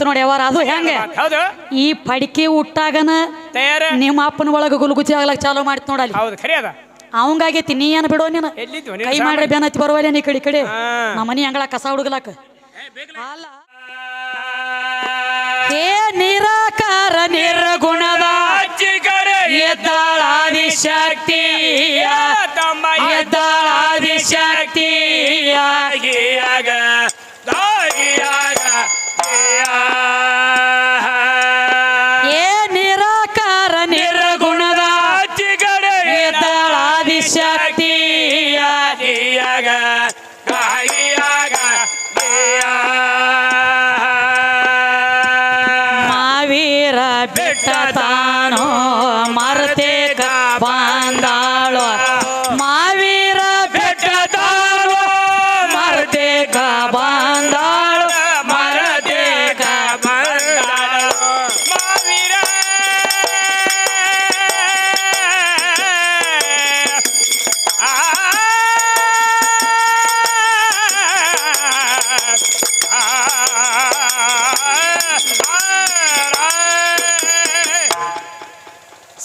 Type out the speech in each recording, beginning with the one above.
ಬಂತು ನೋಡಿ ಯಾವಾರ ಅದು ಹೆಂಗೆ ಹೌದು ಈ ಪಡಿಕೆ ಹುಟ್ಟಾಗನ ತಯಾರ ನಿಮ್ಮ ಅಪ್ಪನ ಒಳಗ ಗುಲ್ಗುಚಿ ಆಗ್ಲಕ್ ಚಾಲೂ ಮಾಡ್ತ ನೋಡಲ್ಲಿ ಹೌದು ಖರಿ ಅದ ಅವಂಗಾಗೈತಿ ನೀ ಏನ್ ಬಿಡೋ ನೀನು ಎಲ್ಲಿದ್ವು ಕೈ ಮಾಡ್ರೆ ಬೆನ್ನತ್ತಿ ಬರುವಲ್ಲ ನೀ ಕಡೆ ನಮ್ಮ ಮನಿ ಅಂಗಳ ಕಸ ಹುಡುಗಲಾಕ ಅಲ್ಲ ಏ ನಿರಾಕಾರ ನಿರ್ಗುಣದ ಎದ್ದಾಳಾದಿ ಶಕ್ತಿಯ ಎದ್ದಾಳಾದಿ ಶಕ್ತಿಯಾಗಿಯಾಗ ಏ ನಿರಾಕಾರ ನಿರ್ಗುಣದ ಎದ್ದಾಳಾದಿ ಶಕ್ತಿಯಾಗಿಯಾಗ ಮಾವೀರ ಬಿಟ್ಟ ತಾನೋ ಮರತೇಕ ಬಂದಾಳು ಮಾವೀರ ಬಿಟ್ಟ ತಾನೋ ಮರತೇಕ ಬಂದಾಳು ಮರತೇಕ ಬಂದಾಳು ಮಾವೀರ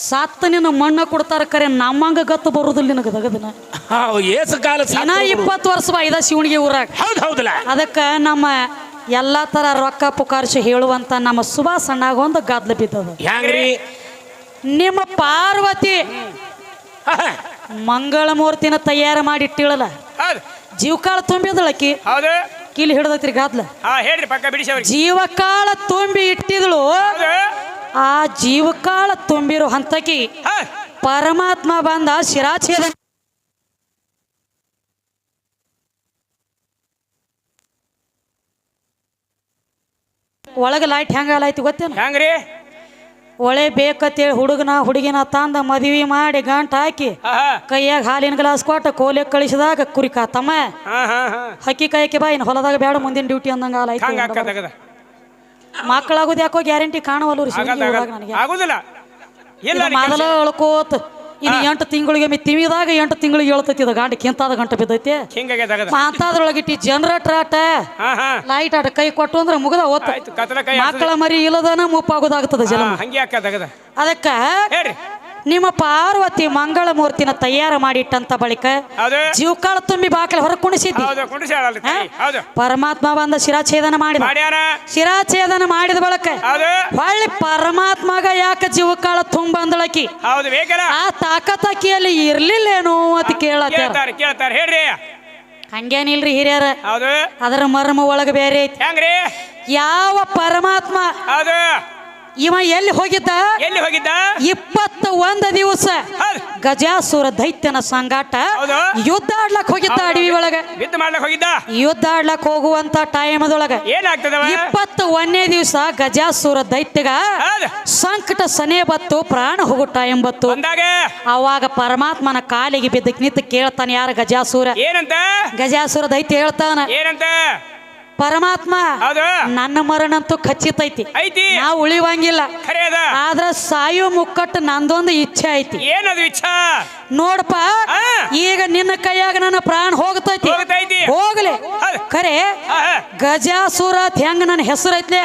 ಸತ್ತ ನಿನ್ನ ಮಣ್ಣ ಕೊಡ್ತಾರ ಕರೆ ನಮ್ಮಂಗ ಗತ್ತು ಬರುದಿಲ್ಲ ನಿನಗ ದಗದನ ಏಸು ಕಾಲ ಇನ್ನ 20 ವರ್ಷ ಇದ ಶಿವಣಿಗೆ ಊರಾಗ ಹೌದು ಹೌದಲ್ಲ ಅದಕ್ಕ ನಮ್ಮ ಎಲ್ಲಾ ತರ ರೊಕ್ಕ ಪುಕಾರ್ಸಿ ಹೇಳುವಂತ ನಮ್ಮ ಸುಭಾಸ್ ಅಣ್ಣಾಗ ಒಂದು ಗದ್ಲ ಬಿದ್ದದ ಹೆಂಗ್ರಿ ನಿಮ್ಮ ಪಾರ್ವತಿ ಮಂಗಳ ಮೂರ್ತಿನ ತಯಾರು ಮಾಡಿ ಇಟ್ಟಿಳಲ್ಲ ಹೌದು ಜೀವಕಾಳ ತುಂಬಿದಳಕಿ ಹೌದು ಕಿಲಿ ಹಿಡ್ದೈತ್ರಿ ಗದ್ಲ ಹೇಳ್ರಿ ಪಕ್ಕ ಬಿಡಿಸವ್ರಿ ಜೀವಕಾಳ ತುಂಬಿ ಇಟ್ಟಿದಳು ಆ ಜೀವಕಾಳ ತುಂಬಿರೋ ಹಂತಕಿ ಪರಮಾತ್ಮ ಬಂದ ಶಿರಾಛೇದ ಒಳಗ ಲೈಟ್ ಹೆಂಗಾಲೈತಿ ಗೊತ್ತೇನ ಹೆಂಗ್ರಿ ಒಳೆ ಬೇಕತ್ತೇಳಿ ಹುಡುಗನ ಹುಡುಗಿನ ತಂದ ಮದುವೆ ಮಾಡಿ ಗಂಟ ಹಾಕಿ ಕೈಯಾಗ ಹಾಲಿನ ಗ್ಲಾಸ್ ಕೊಟ್ಟು ಕೋಲೆ ಕಳಿಸಿದಾಗ ಕುರಿ ಕಾತಮ್ಮ ಹಕ್ಕಿ ಕಾಯಕ್ಕೆ ಬಾ ಇನ್ನು ಹೊಲದಾಗ ಬೇಡ ಮುಂದಿನ ಡ್ಯೂಟಿ ಅಂದಂಗ ಆಲೈತಿ ಮಕ್ಕಳಾಗೋದು ಯಾಕೋ ಗ್ಯಾರಂಟಿ ಕಾಣವಲ್ಲ ನನಗೆ ಆಗುದಿಲ್ಲ ಮೊದಲ ಅಳ್ಕೋತ ಇದು 8 ತಿಂಗಳಿಗೆ ತಿವಿದಾಗ 8 ತಿಂಗಳಿಗೆ ಹೇಳ್ತೈತಿ ಇದು ಗಂಟೆ ಕಿಂತಾದ ಗಂಟೆ ಬಿದ್ದೈತಿ ಮಾತಾದ್ರೊಳಗಿಟ್ಟಿ ಜನರೇಟರ್ ಆಟ ಲೈಟ್ ಆಟ ಕೈ ಕೊಟ್ಟು ಅಂದ್ರೆ ಮುಗದ ಓದ್ತ ಮಕ್ಕಳ ಮರಿ ಇಲ್ಲದನ ಮುಪ್ಪಾಗೋದಾಗ್ತದ ಜಲ ಅದಕ್ಕ ನಿಮ್ಮ ಪಾರ್ವತಿ ಮಂಗಳ ಮೂರ್ತಿನ ತಯಾರು ಮಾಡಿಟ್ಟಂತ ಬಳಿಕ ಜೀವಕಾಳ ತುಂಬಿ ಬಾಕಲ ಹೊರ ಕುಣಿಸಿದ್ದಿ ಪರಮಾತ್ಮ ಬಂದ ಶಿರಾಛೇದನ ಮಾಡಿದ ಶಿರಾಛೇದನ ಮಾಡಿದ ಬಳಕ ಹೊಳ್ಳಿ ಪರಮಾತ್ಮಗ ಯಾಕ ಜೀವಕಾಳ ತುಂಬ ಅಂದಳಕಿ ಆ ತಾಕತಕಿಯಲ್ಲಿ ಇರ್ಲಿಲ್ಲೇನೋ ಅಂತ ಕೇಳತ್ತಾರ ಹಂಗೇನಿಲ್ರಿ ಹಿರಿಯರ ಅದರ ಮರ್ಮ ಒಳಗ ಬೇರೆ ಐತಿ ಯಾವ ಪರಮಾತ್ಮ ಇವ ಎಲ್ಲಿ ಹೋಗಿದ್ದ 21 ದಿವಸ ಗಜಾಸುರ ದೈತ್ಯನ ಸಂಗಾಟ ಯುದ್ಧ ಆಡ್ಲಕ್ ಹೋಗಿದ್ದ ಅಡವಿ ಒಳಗ ಯುದ್ಧ ಆಡ್ಲಕ್ ಹೋಗುವಂತ ಟೈಮದೊಳಗ 21ನೇ ದಿವಸ ಗಜಾಸುರ ದೈತ್ಯಗ ಸಂಕಟ ಸನೇ ಬತ್ತು ಪ್ರಾಣ ಹೋಗೋ ಟೈಮ್ ಬತ್ತು ಅವಾಗ ಪರಮಾತ್ಮನ ಕಾಲಿಗೆ ಬಿದ್ದಕ್ ನಿಂತು ಕೇಳ್ತಾನೆ ಯಾರ ಗಜಾಸುರ ದೈತ್ಯ ಹೇಳ್ತಾನ ಪರಮಾತ್ಮ ನನ್ನ ಮರಣಂತೂ ಖಚಿತೈತಿ ನಾ ಉಳಿವಂಗಿಲ್ಲ ಆದ್ರ ಸಾಯೋ ಮುಕ್ಕಟ್ಟು ನಂದೊಂದು ಇಚ್ಛೆ ಐತಿ ನೋಡಪ್ಪ ಈಗ ನಿನ್ನ ಕೈಯಾಗ ನನ್ನ ಪ್ರಾಣ ಹೋಗ್ತೈತಿ ಹೋಗ್ಲಿ ಖರೆ ಗಜಾಸುರ ಹೆಂಗ ನನ್ನ ಹೆಸರು ಐತ್ಲೆ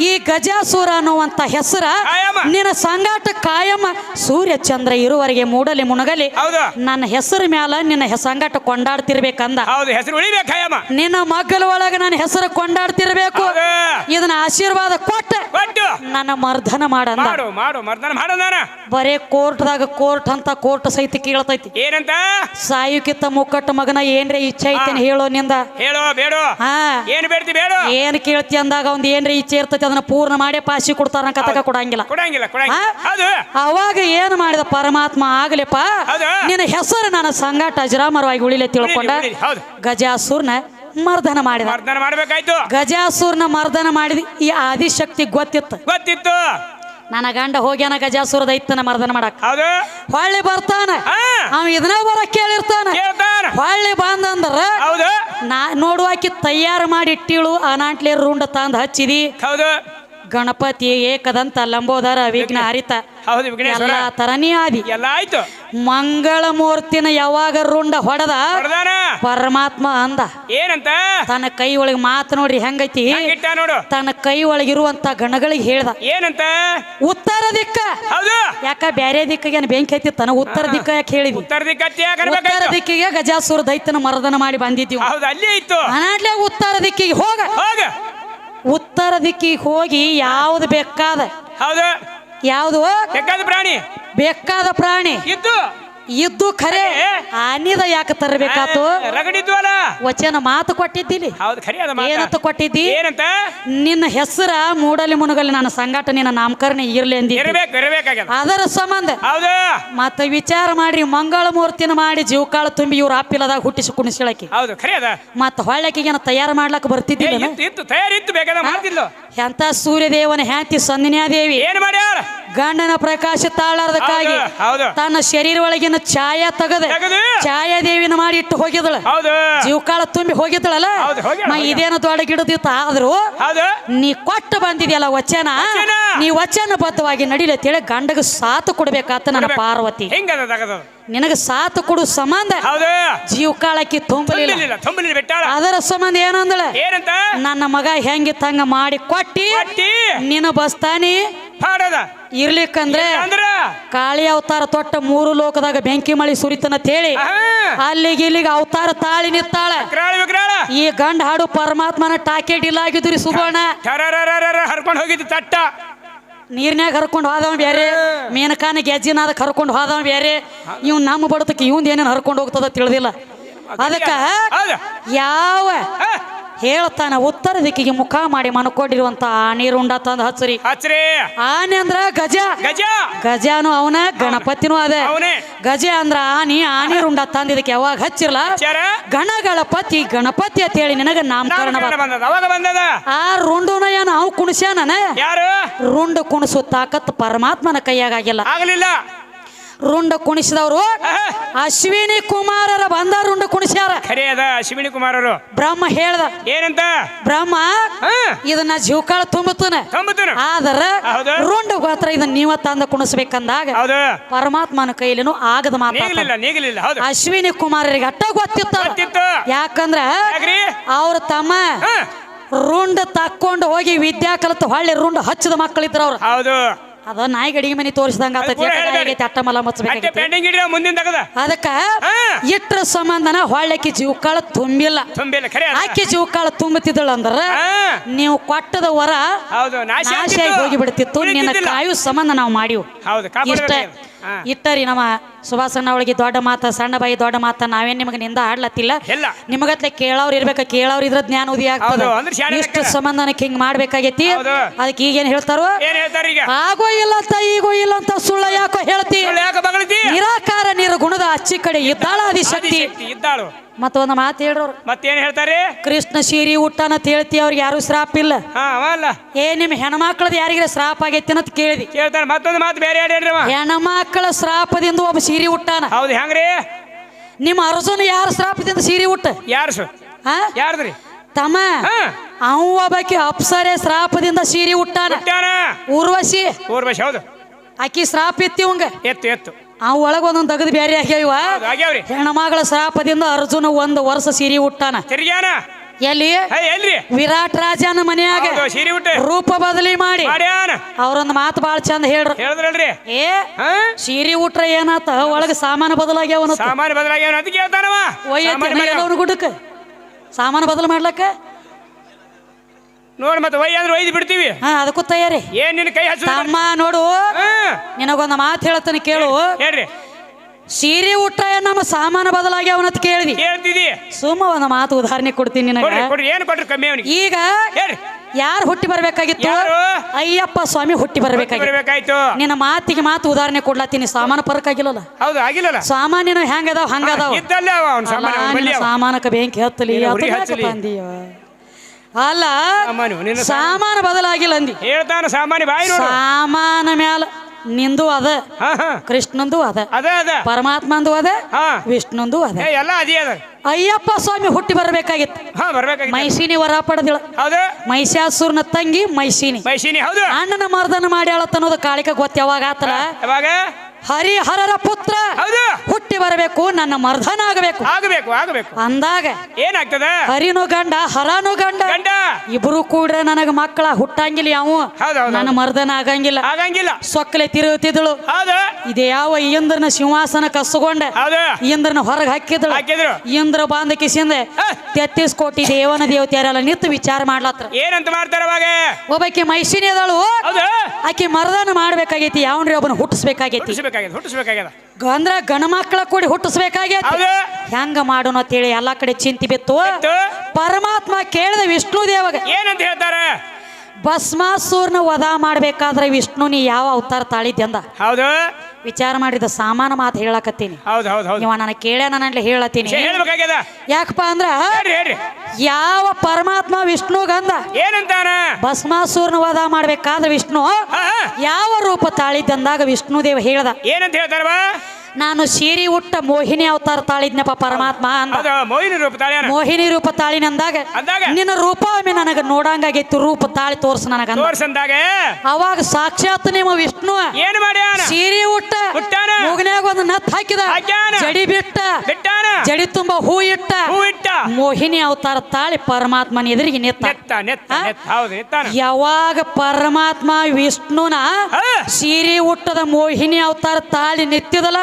ಈ ಗಜಾಸುರ ಅನ್ನುವಂತ ಹೆಸರ ನಿನ್ನ ಸಂಗಾಟ ಕಾಯಮ್ಮ ಸೂರ್ಯ ಚಂದ್ರ ಇರುವರೆಗೆ ಮೂಡಲಿ ಮುಣಗಲಿ ನನ್ನ ಹೆಸರು ಮ್ಯಾಲ ನಿನ್ನ ಸಂಗಾಟ ಕೊಂಡಾಡ್ತಿರ್ಬೇಕಂದ ನಿನ್ನ ಮಗ್ಗಲ ಒಳಗ ನನ್ನ ಹೆಸರು ಕೊಂಡಾಡ್ತಿರ್ಬೇಕು ಇದನ್ನ ಆಶೀರ್ವಾದ ಕೊಟ್ಟು ನನ್ನ ಮರ್ದನ ಮಾಡಂದ ಬರೇ ಕೋರ್ಟ್ ಅಂತ ಕೋರ್ಟ್ ಸಹಿತ ಕೇಳ್ತೈತಿ ಏನಂತ ಸಾಯುಕಿತ್ತ ಮುಕ್ಕಟ್ಟ ಮಗನ ಏನ್ರೆ ಇಚ್ಛೆ ಐತೇನೆ ಹೇಳೋ ನಿಂದ ಏನ್ ಕೇಳ್ತಿ ಅಂದಾಗ ಒಂದ್ ಏನ್ರೆ ಇಚ್ಛೆ ಇರ್ತೈತಿ ಅದನ್ನ ಪೂರ್ಣ ಮಾಡಿ ಪಾಸಿ ಕೊಡ್ತಾರ ಕತಕ ಕೊಡಂಗಿಲ್ಲ ಅವಾಗ ಏನ್ ಮಾಡಿದ ಪರಮಾತ್ಮ ಆಗ್ಲಿಪ್ಪ ನಿನ್ನ ಹೆಸರು ನನ್ನ ಸಂಗಾಟ ಅಜರಾಮರವಾಗಿ ಉಳಿಲೆ ತಿಳ್ಕೊಂಡ ಗಜಾಸುರ್ನ ಮರ್ದನ ಮಾಡಿದ ಗಜಾಸುರ್ನ ಮರ್ದನ ಮಾಡಿದ ಈ ಆದಿಶಕ್ತಿ ಗೊತ್ತಿತ್ತು ನನ್ನ ಗಂಡ ಹೋಗ್ಯಾನ ಗಜಾಸುರ ದೈತ್ಯನ ಮರ್ದನ ಮಾಡಕ್ ಹೊಳ್ಳಿ ಬರ್ತಾನ ಅವ ಇದನ್ನ ಬರಕ್ ಕೇಳಿರ್ತಾನ ಹೊಳ್ಳಿ ಬಂದಂದ್ರ ನೋಡುವಾಕಿ ತಯಾರು ಮಾಡಿ ಇಟ್ಟಿಳು ಅನಾಟ್ಲೆ ರುಂಡ ತಂದ್ ಹಚ್ಚಿದಿ ಗಣಪತಿ ಏಕದಂತ ಲಂಬೋದರ ವಿಘ್ನ ಹರಿತ ಹೌದು ವಿಘ್ನೇಶ್ವರ ಎಲ್ಲಾ ತರನೇ ಆದಿ ಎಲ್ಲ ಆಯ್ತು ಮಂಗಳ ಮೂರ್ತಿನ ಯಾವಾಗ ರುಂಡ ಹೊಡೆದ ಹೊಡ್ದಾನ ಪರಮಾತ್ಮ ಅಂದ ಏನಂತ ತನ್ನ ಕೈ ಒಳಗೆ ಮಾತು ನೋಡ್ರಿ ಹೆಂಗೈತಿ ಇಟ್ಟ ನೋಡು ತನ್ನ ಕೈ ಒಳಗಿರುವಂತ ಗಣಗಳಿಗೆ ಹೇಳ್ದ ಏನಂತ ಉತ್ತರ ದಿಕ್ಕ ಹೌದು ಯಾಕ ಬ್ಯಾರೆ ದಿಕ್ಕಿಗೆ ಬೆಂಕಿ ಐತಿ ತನ ಉತ್ತರ ದಿಕ್ಕ ಯಾಕೆ ಹೇಳಿದ್ವಿ ಉತ್ತರ ದಿಕ್ಕತ್ತಿ ಯಾಕೆ ಉತ್ತರ ದಿಕ್ಕಿಗೆ ಗಜಾಸುರ ದೈತ್ಯನ ಮರ್ದನ ಮಾಡಿ ಬಂದಿದ್ವಿ ಹೌದು ಅಲ್ಲಿ ಇತ್ತು ಅನಾಡ್ಲೆ ಉತ್ತರ ದಿಕ್ಕಿಗೆ ಹೋಗ ಹೋಗ ಉತ್ತರ ದಿಕ್ಕಿಗೆ ಹೋಗಿ ಯಾವ್ದು ಬೇಕಾದ ಹೌದು ಯಾವ್ದು ಬೇಕಾದ ಪ್ರಾಣಿ ಬೇಕಾದ ಪ್ರಾಣಿ ಇದ್ದು ಖರೆ ಆನಿದ ಯಾಕೆ ತರಬೇಕಾತು ರಗಡಿದ್ವಲ್ಲ ವಚನ ಮಾತು ಕೊಟ್ಟಿದ್ದಿಲಿ ಹೌದು ಖರೆ ಅದ ಮಾತು ಏನಂತ ಕೊಟ್ಟಿದ್ದಿ ಏನಂತ ನಿನ್ನ ಹೆಸರ ಮೂಡಲಿ ಮುನಗಲಿ ನನ್ನ ಸಂಗಾಟ ನಿನ್ನ ನಾಮಕರಣ ಇರ್ಲಿ ಅಂದಿ ಇರಬೇಕಾಗ್ಯದ ಅದರ ಸಂಬಂಧ ಹೌದು ಮತ್ತ ವಿಚಾರ ಮಾಡ್ರಿ ಮಂಗಳ ಮೂರ್ತಿನ ಮಾಡಿ ಜೀವಕಾಳ ತುಂಬಿ ಇವ್ರ ಅಪ್ಪಿಲದಾಗ ಹುಟ್ಟಿಸಿ ಕುಣಿಸಿಳಕಿ ಹೌದು ಖರೆ ಅದ ಮತ್ತ ಹೊಳ್ಳಕಿಗೇನ ತಯಾರು ಮಾಡ್ಲಕ್ಕ ಬರ್ತಿದ್ದಿಲ್ಲ ಇತ್ತು ತಯಾರಿತ್ತು ಬೇಕಾದ ಮಾಡ್ತಿದ್ಲು ಎಂತ ಸೂರ್ಯದೇವನ ಹ್ಯಾಂತಿ ಸಂದಿನ್ಯಾದೇವಿ ಏನ್ ಮಾಡ್ಯಾಳ ಗಂಡನ ಪ್ರಕಾಶ ತಾಳಾರ್ದಕ್ಕಾಗಿ ಹೌದು ತನ್ನ ಶರೀರ ಒಳಗಿನ ಛಾಯಾ ತೆಗದೆ ಛಾಯಾದೇವಿನ ಮಾಡಿ ಇಟ್ಟು ಹೋಗಿದಳ ಹೌದು ಜೀವಕಾಳ ತುಂಬಿ ಹೋಗಿದ್ದಳಲ್ಲ ಇದೇನು ದೊಡ್ಡ ಗಿಡದಿತ್ತ ಆದ್ರು ನೀ ಕೊಟ್ಟು ಬಂದಿದ್ಯಲ್ಲ ವಚನ ನೀ ವಚನ ಬದ್ಧವಾಗಿ ನಡಿಲತ್ತೇಳಿ ಗಂಡಗ ಸಾತು ಕೊಡ್ಬೇಕಾತ ನನ್ನ ಪಾರ್ವತಿ ನಿನಗ ಸಾತು ಕೊಡು ಸಂಬಂಧ ಜೀವಕಾಳಕ್ಕೆ ತುಂಬಲಿಲ್ಲ ಅದರ ಸಂಬಂಧ ಏನಂದಳ ನನ್ನ ಮಗ ಹೆಂಗಿತ್ತಂಗ ಮಾಡಿ ಕೊಟ್ಟಿ ನಿನ್ನ ಬಸ್ತಾನಿ ಇರ್ಲಿಕ್ಕಂದ್ರೆ ಕಾಳಿ ಅವತಾರ ತೊಟ್ಟ 3 ಲೋಕದಾಗ ಬೆಂಕಿ ಮಳಿ ಸುರಿತನಂತ ಹೇಳಿ ಅಲ್ಲಿಗೆ ಇಲ್ಲಿಗೆ ಅವತಾರ ತಾಳಿ ನಿತ್ತಾಳ ಈ ಗಂಡ ಹಾಡು ಪರಮಾತ್ಮನ ಟಾಕೆಟ್ ಇಲ್ಲ ಆಗಿದ್ರಿ ಸುಬರ್ಣ ಹರ್ಕೊಂಡು ಹೋಗಿದ್ದು ತಟ್ಟ ನೀರ್ನ್ಯಾಗ ಹರ್ಕೊಂಡು ಹೋದವ ಬೇರೆ ಮೇನಕಾನ ಗೆಜ್ಜಿನಾದ ಕರ್ಕೊಂಡು ಹೋದವ ಬೇರೆ ಇವ್ ನಮ್ಮ ಬಡತಕ್ಕೆ ಇವಂದ ಏನೇನು ಹರ್ಕೊಂಡು ಹೋಗ್ತದ ತಿಳಿದಿಲ್ಲ ಅದಕ್ಕ ಯಾವ ಹೇಳ್ತಾನ ಉತ್ತರ ದಿಕ್ಕಿಗೆ ಮುಖ ಮಾಡಿ ಮನ್ಕೊಂಡಿರುವಂತ ನೀರುಂಡ ತಂದ ಹಚ್ಚರಿ ಆನೆ ಅಂದ್ರ ಗಜ ಗಜಾನು ಅವನ ಗಣಪತಿನೂ ಅದೇ ಗಜ ಅಂದ್ರ ಆನಿ ರುಂಡ ತಂದ ಇದಕ್ಕೆ ಯಾವಾಗ ಹಚ್ಚಿರ್ಲ ಗಣಪತಿ ಗಣಪತಿ ಅಂತ ಹೇಳಿ ನಿನಗ ನಾಮಕರಣ ಆ ರುಂಡುನ ಏನ ಅವ್ ಕುಣಿಸ್ಯಾನ ರುಂಡು ಕುಣಿಸು ತಾಕತ್ ಪರಮಾತ್ಮನ ಕೈಯಾಗಿಲ್ಲ ರುಂಡ ಕುಣಿಸಿದವರು ಅಶ್ವಿನಿ ಕುಮಾರರ ಬಂದ ರುಂಡ ಕುಣಿಸ್ಯಾರ ಅಶ್ವಿನಿ ಕುಮಾರರು ಬ್ರಹ್ಮ ಹೇಳ್ದ ಏನಂತ ಬ್ರಹ್ಮ ಇದನ್ನ ಜೀವಕಾಳ ತುಂಬುತ್ತಾನೆ ಆದ್ರ ರುಂಡ ಗೋತ್ರ ಇದನ್ನ ನೀವ ತಂದ ಕುಣಿಸ್ಬೇಕಂದಾಗ ಪರಮಾತ್ಮನ ಕೈಲಿನೂ ಆಗದ ಮಾತಾಡ ಅಶ್ವಿನಿ ಕುಮಾರರಿಗೆ ಅಟ್ಟ ಗೊತ್ತಿತ್ತ ಯಾಕಂದ್ರ ಅವ್ರ ತಮ್ಮ ರುಂಡ ತಕ್ಕೊಂಡು ಹೋಗಿ ವಿದ್ಯಾ ಕಲಿತು ಹೊಳ್ಳಿ ರುಂಡ ಹಚ್ಚಿದ ಮಕ್ಕಳಿದ್ರ ಅವ್ರು ಅದ ನಾಯಿ ಗಡಿಗೆ ಮನಿ ತೋರಿಸಿದಂಗ ಅಟ್ಟ ಮಲ ಅದಕ್ಕ ಇಟ್ರ ಸಂಬಂಧನ ಹೊಳ್ಳಕ್ಕಿ ಜೀವಕಾಳ ತುಂಬಿಲ್ಲ ಆಕಿ ಜೀವಕಾಳ ತುಂಬುತ್ತಿದ್ದಳು ಅಂದ್ರ ನೀವು ಕೊಟ್ಟದ ವರ ನಾಶಿಯಾಗಿ ಹೋಗಿ ಬಿಡ್ತಿತ್ತು ನಿನ್ನ ಕಾಯು ಸಂಬಂಧ ನಾವು ಮಾಡಿವು ಇಟ್ಟರಿ ನಮ್ಮ ಸುಭಾಸಣ್ಣ ಅವಳಿಗೆ ದೊಡ್ಡ ಮಾತ ಸಣ್ಣ ಬಾಯಿ ದೊಡ್ಡ ಮಾತ ನಾವೇನ್ ನಿಮಗೆ ನಿಂದ ಆಡ್ಲತ್ತಿಲ್ಲ ನಿಮಗತ್ಲೆ ಕೇಳವ್ರು ಇರ್ಬೇಕ ಕೇಳವ್ರು ಇದ್ರ ಜ್ಞಾನ ಉದಯ ಆಗ್ತದೆ ಇಷ್ಟು ಸಂಬಂಧನಕ್ಕೆ ಹಿಂಗ್ ಮಾಡ್ಬೇಕಾಗೈತಿ ಅದಕ್ಕೆ ಈಗೇನ್ ಹೇಳ್ತಾರೋ ಆಗೋ ಇಲ್ಲ ಅಂತ ಈಗೋ ಇಲ್ಲ ಅಂತ ಸುಳ್ಳ ಯಾಕೋ ಹೇಳ್ತಿ ನಿರಾಕಾರ ನಿರ್ಗುಣದ ಅಚ್ಚಿ ಕಡೆ ಇದ್ದಾಳ ಆದಿಶಕ್ತಿ ಮತ್ತೊಂದು ಮಾತು ಹೇಳ್ರು ಮತ್ತೇನ್ ಹೇಳ್ತಾರೆ ಕೃಷ್ಣ ಸೀರಿ ಊಟನ ಹೇಳ್ತಿ ಅವ್ರಿಗೆ ಯಾರು ಶ್ರಾಪ ಇಲ್ಲ ನಿಮ್ ಹೆಣ್ಮಕ್ಳದ ಯಾರಿಗಾರ ಶ್ರಾಪ ಆಗೈತಿ ಅಂತ ಕೇಳಿದಿ ಮತ್ತೊಂದು ಮಾತು ಬೇರೆ ಹೆಣ್ಮಕ್ಳ ಶ್ರಾಪದಿಂದ ಒಬ್ಬ ಸೀರಿ ಉಟ್ಟಾನ ಹೌದು ಹೆಂಗ್ರಿ ನಿಮ್ಮ ಅರ್ಜುನ ಯಾರ ಶ್ರಾಪದಿಂದ ಸೀರಿ ಉಟ್ಟ ಯಾರ್ದ್ರಿ ತಮ್ಮ ಅವ ಒಬ್ಬಾಕಿ ಅಪ್ಸರೆ ಶ್ರಾಪದಿಂದ ಸೀರಿ ಉಟ್ಟಾನ ಊರ್ವಶಿ ಹೌದು ಆಕಿ ಶ್ರಾಪ ಎತ್ತಿ ಅವಂಗ ಎತ್ತು ಅವ್ ಒಳಗ ಒಂದೊಂದು ತೆಗೆದು ಬೇರೆ ಆಗ್ಯಾವ ಹೆಣ್ಮಗಳ ಶ್ರಾಪದಿಂದ ಅರ್ಜುನ 1 ವರ್ಷ ಸೀರಿ ಉಟ್ಟಾನ ಎಲ್ಲಿ ವಿರಾಟ್ ರಾಜನ ಮನೆಯಾಗ ರೂಪ ಬದಲಿ ಮಾಡಿ ಅವ್ರೊಂದು ಮಾತು ಬಾಳ ಚಂದ ಹೇಳ್ರಿ ಸೀರಿ ಉಟ್ರ ಏನಾತ ಒಳಗ ಸಾಮಾನು ಬದಲಾಗ್ಯಾವ ಗುಡ್ಡಕ್ಕ ಸಾಮಾನು ಬದಲು ಮಾಡ್ಲಕ್ಕ ನೋಡ್ ಮತ್ತೆ ಒಯ್ದು ಬಿಡ್ತೀವಿ ಅದಕ್ಕೂ ತಯಾರಿ ಏನ್ ನಿನ್ ಕೈ ತಮ್ಮ ನೋಡು ನಿನಗೊಂದು ಮಾತು ಹೇಳ್ತಾನೆ ಕೇಳು ಹೇಳ್ರಿ ಸೀರೆ ಉಟ್ಟ ನಮ್ಮ ಸಾಮಾನು ಬದಲಾಗ್ಯಾವನತ್ ಕೇಳ್ತಿದಿ ಸುಮ್ಮ ಒಂದು ಮಾತು ಉದಾಹರಣೆ ಕೊಡ್ತೀನಿ ನಿನಗೆ ಈಗ ಯಾರು ಹುಟ್ಟಿ ಬರ್ಬೇಕಾಗಿತ್ತು ಅಯ್ಯಪ್ಪ ಸ್ವಾಮಿ ಹುಟ್ಟಿ ಬರ್ಬೇಕಾಗಿತ್ತು ನಿನ್ನ ಮಾತಿಗೆ ಮಾತು ಉದಾಹರಣೆ ಕೊಡ್ಲತ್ತೀನಿ ಸಾಮಾನು ಪರಕ್ ಆಗಿಲ್ಲ ಸಾಮಾನ್ಯನ ಹೆಂಗದಾವ್ ಹಂಗದಾವ್ ಸಾಮಾನಕ್ಕೆ ಬೆಂಕಿ ಹತ್ತಲಿ ಅಲ್ಲ ಸಾಮಾನು ಬದಲಾಗಿಲ್ಲ ಅಂದಿ ಹೇಳ್ತಾನ ಸಾಮಾನ್ಯ ಬಾಯಿ ಸಾಮಾನ ಮ್ಯಾಲ ನಿಂದು ಅದ ಹಾ ಹಾ ಕೃಷ್ಣಂದು ಅದ ಅದ ಅದ ಪರಮಾತ್ಮಂದು ಅದ ಹಾ ವಿಷ್ಣುಂದು ಅದ ಎಲ್ಲ ಅದೇ ಅದ ಅಯ್ಯಪ್ಪ ಸ್ವಾಮಿ ಹುಟ್ಟಿ ಬರಬೇಕಾಗಿತ್ತು ಹಾ ಬರ್ಬೇಕಾಗಿತ್ತು ಮೈಸೀನಿ ವರ ಪಡೆದಿಳ ಹೌದು ಮೈಸಾಸುರನ ತಂಗಿ ಮೈಸೀನಿ ಮೈಸೀನಿ ಹೌದು ಅಣ್ಣನ ಮರ್ದನ ಮಾಡ್ಯಾಳತ್ತನ್ನೋದು ಕಾಳಿಕ ಗೊತ್ತ ಯಾವಾಗ ಆತಲ್ಲ ಯಾವಾಗ ಹರಿಹರರ ಪುತ್ರ ಹೌದು ಹುಟ್ಟಿ ಬರಬೇಕು ನನ್ನ ಮರ್ದನ ಆಗಬೇಕು ಆಗಬೇಕು ಆಗಬೇಕು ಅಂದಾಗ ಏನಾಗ್ತದ ಹರಿನು ಗಂಡ ಹರನು ಗಂಡ ಗಂಡ ಇಬ್ರು ಕೂಡ ನನಗ ಮಕ್ಕಳ ಹುಟ್ಟಂಗಿಲ್ಲ ಯಾವ ಹೌದು ಹೌದು ನನ್ನ ಮರ್ದನ ಆಗಂಗಿಲ್ಲ ಆಗಂಗಿಲ್ಲ ಸೊಕ್ಕಲೆ ತಿರುಗುತ್ತಿದ್ದಳು ಹೌದು ಇದೇ ಯಾವ ಇಂದ್ರನ ಸಿಂಹಾಸನ ಕಸ್ಕೊಂಡ ಹೌದು ಇಂದ್ರನ ಹೊರಗೆ ಹಾಕಿದಳು ಹಾಕಿದ್ರು ಇಂದ್ರ ಬಾಂಧ ಕಿಸಿಂದ 33 ಕೋಟಿ ದೇವನ ದೇವತೆಯರೆಲ್ಲ ನಿಂತು ವಿಚಾರ ಮಾಡ್ಲತ್ರ ಏನಂತ ಮಾಡ್ತಾರ ಅವಾಗ ಒಬ್ಬಾಕಿ ಮೈಸಿನಿ ಅದಳು ಹೌದು ಆಕಿ ಮರ್ದನ ಮಾಡ್ಬೇಕಾಗೈತಿ ಯಾವನ್ರಿ ಒಬ್ಬನ ಹುಟ್ಟಿಸ್ಬೇಕಾಗೈತಿ ಹುಟ್ಟಿಸ್ಬೇಕಾಗ್ಯದ ಅಂದ್ರ ಗಣ ಮಕ್ಕಳ ಕೂಡಿ ಹುಟ್ಟಿಸ್ಬೇಕಾಗೈತಿ ಹೌದು ಹೆಂಗ ಮಾಡೋಣ ಅಂತೇಳಿ ಎಲ್ಲಾ ಕಡೆ ಚಿಂತಿ ಬಿತ್ತು ಪರಮಾತ್ಮ ಕೇಳಿದ ವಿಷ್ಣು ದೇವಗ ಏನಂತ ಹೇಳ್ತಾರ ಭಸ್ಮಾಸುರನ ವಧ ಮಾಡ್ಬೇಕಾದ್ರೆ ವಿಷ್ಣು ನೀ ಯಾವ ಅವತಾರ ತಾಳಿದ್ದೆ ಅಂದ ಹೌದು ವಿಚಾರ ಮಾಡಿದ ಸಾಮಾನ ಮಾತು ಹೇಳಕತ್ತೀನಿ ಹೌದು ಹೌದು ಹೌದು ಇವ ನನಗೆ ಕೇಳ್ಯಾನ ನಾನು ಹೇಳತ್ತೀನಿ ಹೇಳ್ಬೇಕಾಗ್ಯದ ಯಾಕಪ್ಪ ಅಂದ್ರ ಹೇಳ್ರಿ ಯಾವ ಪರಮಾತ್ಮ ವಿಷ್ಣುಗಂದ ಏನಂತಾನ ಭಸ್ಮಾಸುರನ ವಧ ಮಾಡ್ಬೇಕಾದ್ರೆ ವಿಷ್ಣು ಯಾವ ರೂಪ ತಾಳಿದ್ದಂದಾಗ ವಿಷ್ಣು ದೇವ ಹೇಳ್ದ ಏನಂತ ಹೇಳ್ತಾರವ ನಾನು ಸೀರೆ ಉಟ್ಟ ಮೋಹಿನಿ ಅವತಾರ ತಾಳಿದ್ನಪ್ಪ ಪರಮಾತ್ಮ ಅಂದ ಮೋಹಿನಿ ರೂಪ ತಾಳ್ಯಾನ ಮೋಹಿನಿ ರೂಪ ತಾಳಿನಂದಾಗ ನಿನ್ನ ರೂಪ ಒಮ್ಮೆ ನನಗ ನೋಡಂಗಾಗೈತಿ ರೂಪ ತಾಳಿ ತೋರ್ಸ ನನಗ ತೋರ್ಸಂದಾಗ ಅವಾಗ ಸಾಕ್ಷಾತ್ ನಿಮ್ಮ ವಿಷ್ಣು ಏನ್ ಮಾಡ್ಯಾನ ಸೀರೆ ಉಟ್ಟ ಮೂಗನ್ಯಾಗ ಒಂದು ನತ್ ಹಾಕಿದ ಜಡಿ ಬಿಟ್ಟ ಜಡಿ ತುಂಬ ಹೂ ಇಟ್ಟ ಮೋಹಿನಿ ಅವತಾರ ತಾಳಿ ಪರಮಾತ್ಮನ ಎದುರಿಗೆ ನಿತ್ತ ಯಾವಾಗ ಪರಮಾತ್ಮ ವಿಷ್ಣುನ ಸೀರೆ ಉಟ್ಟದ ಮೋಹಿನಿ ಅವತಾರ ತಾಳಿ ನಿತ್ತಿದಲ್ಲ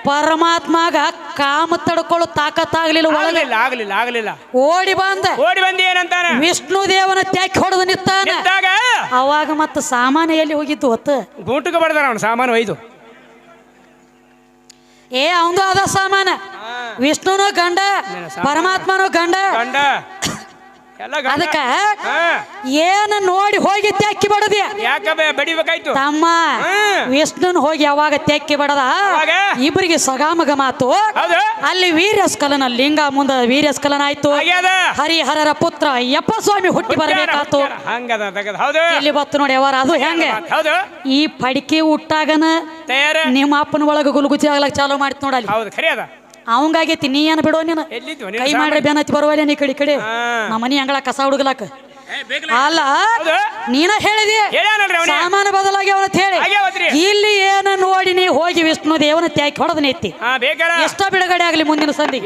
ಪರಮಾತ್ಮಗ ಕಾಮ ತಡ್ಕೊಳ್ಳೋ ತಾಕತ್ತಾಗ್ಲಿಲ್ಲ ಒಳಗೆ ಆಗ್ಲಿಲ್ಲ ಓಡಿ ಬಂದ ಏನಂತಾನ ವಿಷ್ಣು ದೇವನ ತ್ಯಾಕಿ ಹೊಡೆದು ನಿತ್ತಾನ ಅವಾಗ ಮತ್ತ ಸಾಮಾನ್ಯ ಎಲ್ಲಿ ಹೋಗಿದ್ದು ಹೊತ್ತು ಗೂಟಕ್ಕೆ ಬಡ್ದಾರ ಅವನು ಸಾಮಾನು ಒಯ್ದು ಅವಂದು ಅದ ಸಾಮಾನ ವಿಷ್ಣುನು ಗಂಡ ಪರಮಾತ್ಮನು ಗಂಡ ಅದಕ್ಕ ಏನ ನೋಡಿ ಹೋಗಿ ತೆಕ್ಕಿ ಬಡದಿ ಬಡಿಬೇಕಾಯ್ತು ತಮ್ಮ ವಿಷ್ಣುನ್ ಹೋಗಿ ಯಾವಾಗ ತೆಕ್ಕಿ ಬಡದ ಇಬ್ಬರಿಗೆ ಸಗಾಮಗ ಮಾತು ಅಲ್ಲಿ ವೀರ್ಯಸ್ಕಲನ ಲಿಂಗ ಮುಂದ ವೀರ್ಯಸ್ಕಲನ ಆಯ್ತು ಹರಿಹರರ ಪುತ್ರ ಅಯ್ಯಪ್ಪ ಸ್ವಾಮಿ ಹುಟ್ಟಿ ಬರಬೇಕಾತು ಇಲ್ಲಿ ಬತ್ತು ನೋಡಿ ಯಾವಾರ ಅದು ಹೆಂಗ ಈ ಪಡಿಕೆ ಹುಟ್ಟಾಗನ ನಿಮ್ಮ ಅಪ್ಪನ ಒಳಗ ಗುಲ್ಗುಚಿ ಆಗ್ಲಕ್ ಚಾಲೂ ಮಾಡ್ತ ನೋಡಲ್ಲಿ ಅವಂಗಾಗೈತಿ ನೀ ಏನ್ ಬಿಡೋ ನೀನು ಕೈ ಮಾಡ್ರೆ ಬೇನತಿ ಬರುವಲ್ಲ ನೀ ಕಡೆ ನಮ್ಮ ಮನಿ ಅಂಗಳ ಕಸ ಹುಡುಗಲಾಕ ಅಲ್ಲ ನೀನ ಹೇಳಿದಿ ಸಾಮಾನು ಬದಲಾಗಿ ಅವನ ಹೇಳಿ ಇಲ್ಲಿ ಏನ ನೋಡಿ ನೀ ಹೋಗಿ ವಿಷ್ಣು ದೇವನ ತ್ಯಾಕಿ ಹೊಡೆದ ನೆತ್ತಿ ಎಷ್ಟ ಬಿಡುಗಡೆ ಆಗ್ಲಿ ಮುಂದಿನ ಸಂಧಿ